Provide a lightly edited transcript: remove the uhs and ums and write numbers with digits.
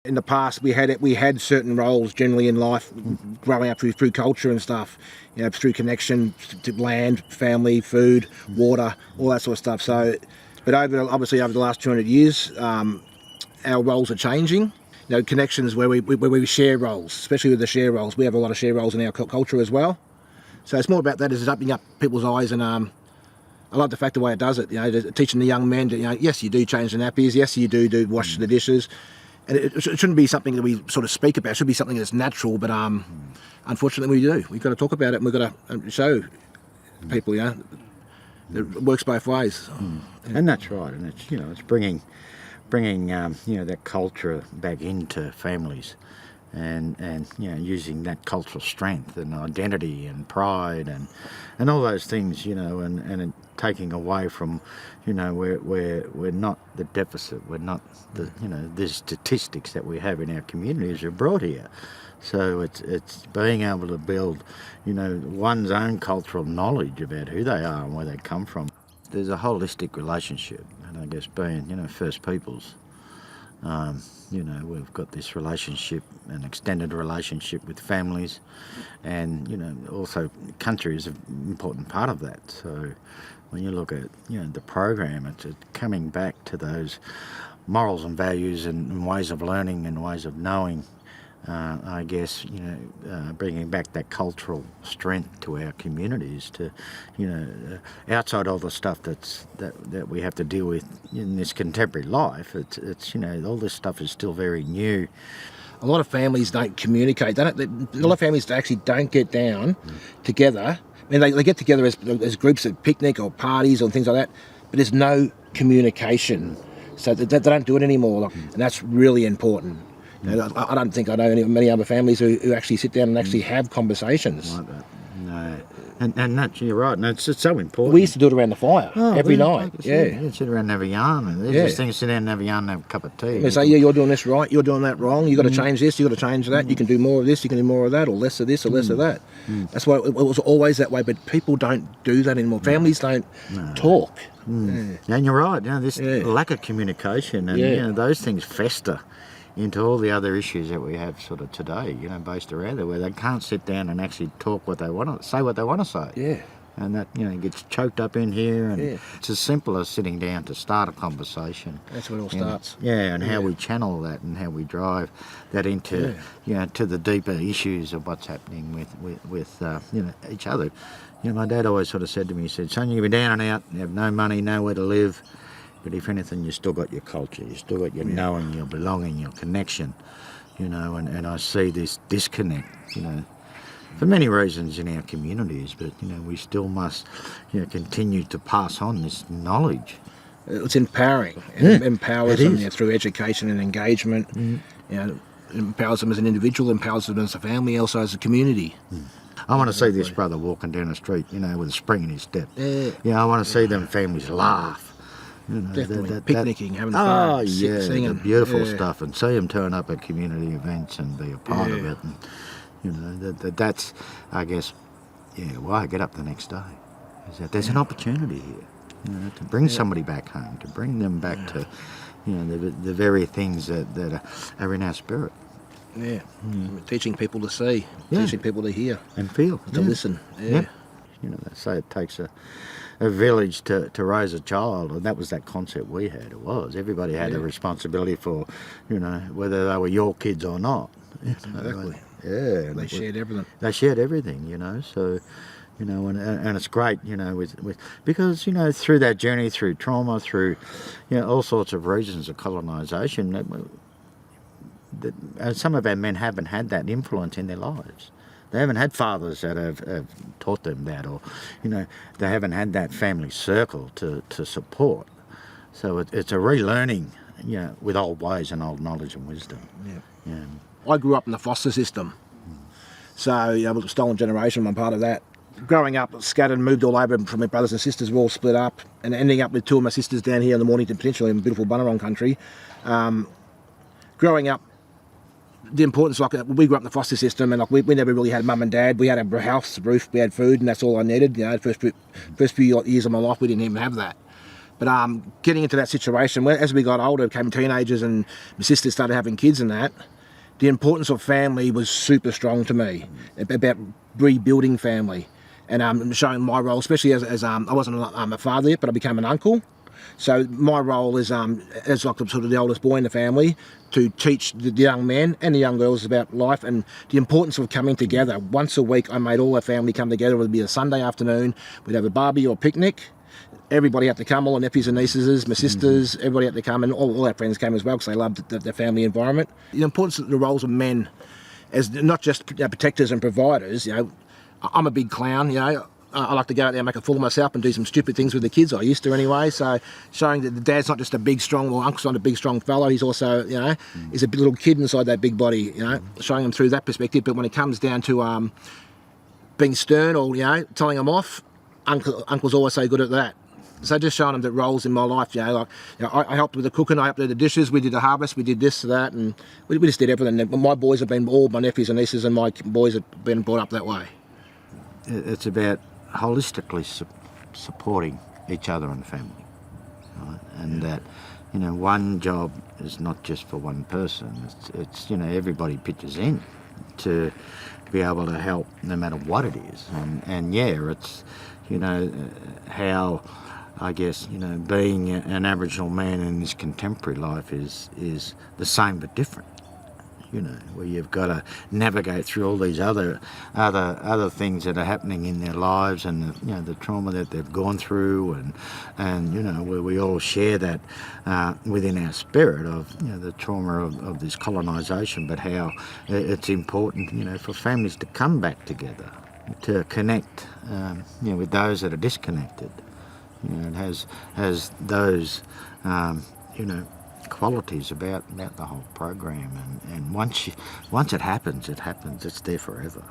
In the past, we had certain roles generally in life, growing up through culture and stuff, through connection to land, family, food, water, all that sort of stuff. So, but obviously over the last 200 years, our roles are changing. Connections where we share roles, especially with the share roles. We have a lot of share roles in our culture as well. So it's more about that, is opening up people's eyes, and I like the fact the way it does it. Teaching the young men that yes, you do change the nappies, yes, you do wash the dishes. And it shouldn't be something that we sort of speak about. It should be something that's natural, but unfortunately we do. We've got to talk about it, and we've got to show people, that it works both ways. And that's right, and it's bringing that culture back into families, and using that cultural strength and identity and pride and all those things, and taking away from, we're not the deficit, we're not the statistics that we have in our communities are brought here. So it's being able to build, one's own cultural knowledge about who they are and where they come from. There's a holistic relationship, and I guess being, First Peoples, we've got this relationship, an extended relationship with families, and, also country is an important part of that. So when you look at, the program, it's coming back to those morals and values and ways of learning and ways of knowing. I guess, bringing back that cultural strength to our communities, to, outside all the stuff that we have to deal with in this contemporary life. It's all this stuff is still very new. A lot of families don't communicate. A lot of families actually don't get down together. I mean, they get together as groups at picnic or parties or things like that, but there's no communication. So they don't do it anymore, and that's really important. I don't think I know many other families who actually sit down and actually have conversations. Like that. No. And that's, you're right, and it's so important. We used to do it around the fire every night. You'd sit around and have a yarn, and there's this thing, sit down and have a yarn and have a cup of tea. They say, you're doing this right, you're doing that wrong, you've got to change this, you've got to change that, you can do more of this, you can do more of that, or less of this or less of that. That's why it was always that way, but people don't do that anymore. Families don't talk. And you're right, this lack of communication, and those things fester into all the other issues that we have sort of today, based around there, where they can't sit down and actually talk what they want to say, what they want to say. Yeah. And that, gets choked up in here, and it's as simple as sitting down to start a conversation. That's where it all starts. And how we channel that and how we drive that into, to the deeper issues of what's happening with each other. My dad always sort of said to me, he said, son, you'll be down and out, you have no money, nowhere to live, but if anything, you still got your culture, you still got your knowing, your belonging, your connection, and I see this disconnect, for many reasons in our communities, but, we still must, continue to pass on this knowledge. It's empowering. It empowers them through education and engagement. It empowers them as an individual, empowers them as a family, also as a community. I want to see this brother walking down the street, with a spring in his step. I want to see them families laugh. Definitely. Picnicking, having fun, singing. The beautiful stuff, and see them turn up at community events and be a part of it. And, that's, I guess, why I get up the next day. Is that there's an opportunity here, to bring somebody back home, to bring them back to, the very things that are in our spirit. Yeah, teaching people to see, teaching people to hear. And feel. To listen. They say it takes a village to raise a child, and that was that concept we had. It was everybody had a responsibility for, whether they were your kids or not. Exactly. They shared everything. They shared everything, so, and it's great, with because, through that journey, through trauma, through, all sorts of reasons of colonisation, some of our men haven't had that influence in their lives. They haven't had fathers that have taught them that, or, they haven't had that family circle to support. So it's a relearning, with old ways and old knowledge and wisdom. I grew up in the foster system. So, I was a stolen generation, I'm part of that. Growing up, scattered, moved all over from my brothers and sisters, were all split up, and ending up with two of my sisters down here in the Mornington Peninsula in beautiful Bunurong country. Growing up, the importance, we grew up in the foster system, and we never really had mum and dad. We had a house, a roof, we had food, and that's all I needed. First few years of my life, we didn't even have that. But getting into that situation, as we got older, became teenagers, and my sister started having kids and that, the importance of family was super strong to me, about rebuilding family, and showing my role, especially as I wasn't a father yet, but I became an uncle. So my role is, as like sort of the oldest boy in the family, to teach the young men and the young girls about life and the importance of coming together. Once a week, I made all our family come together. It would be a Sunday afternoon. We'd have a barbie or picnic. Everybody had to come, all the nephews and nieces, my sisters, everybody had to come, and all our friends came as well because they loved the family environment. The importance of the roles of men as not just protectors and providers. I'm a big clown, I like to go out there and make a fool of myself and do some stupid things with the kids. I used to anyway. So showing that the dad's not just a big, strong, or uncle's not a big, strong fellow. He's also, he's a little kid inside that big body, showing them through that perspective. But when it comes down to being stern or, telling them off, Uncle's always so good at that. So just showing them the roles in my life, I helped with the cooking, I helped with the dishes, we did the harvest, we did this, that, and we just did everything. My boys have been, all my nephews and nieces and my boys have been brought up that way. It's about holistically supporting each other in the family, right? And that, one job is not just for one person. It's everybody pitches in to be able to help no matter what it is. And it's, how, I guess, being an Aboriginal man in this contemporary life is the same but different. Where you've got to navigate through all these other things that are happening in their lives, and the trauma that they've gone through, and where we all share that within our spirit of the trauma of this colonisation, but how it's important for families to come back together, to connect with those that are disconnected. It has those qualities about the whole program, and once it happens, it's there forever.